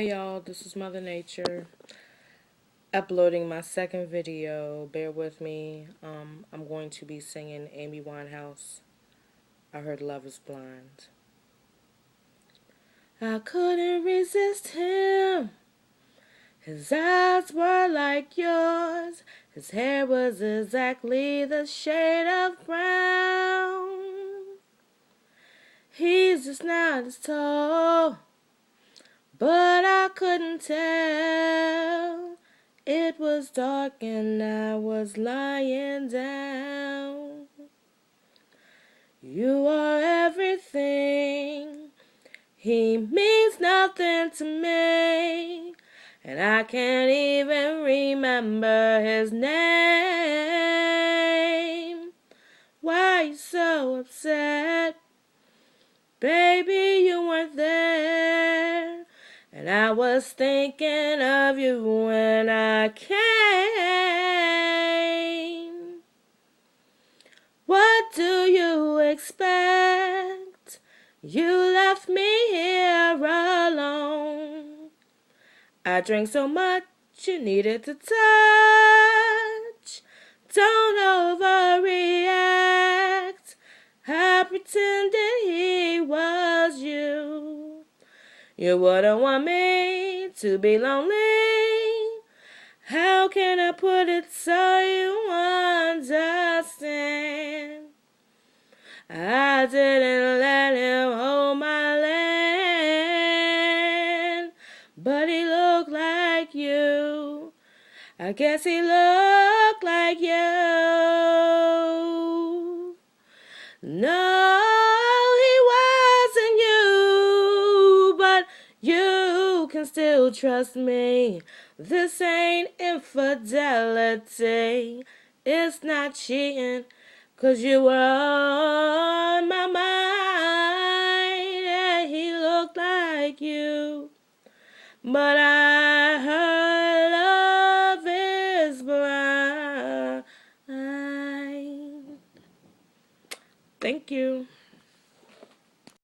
Hey y'all, this is Mother Nature uploading my second video. Bear with me. I'm going to be singing Amy Winehouse. I heard Love is Blind. I couldn't resist him. His eyes were like yours. His hair was exactly the shade of brown. He's just not as tall, but I couldn't tell. It was dark and I was lying down. You are everything. He means nothing to me, and I can't even remember his name. Why you so upset? Baby, you weren't there, and I was thinking of you when I came. What do you expect? You left me here alone. I drank so much you needed to touch. Don't overreact. I pretended he was you. You wouldn't want me to be lonely. How can I put it so you understand? I didn't let him hold my land, but he looked like you. I guess he looked like you. No, he wasn't you, but you can still trust me. This ain't infidelity. It's not cheating, 'cause you were on my mind. Yeah, he looked like you, but I heard love is blind. Thank you.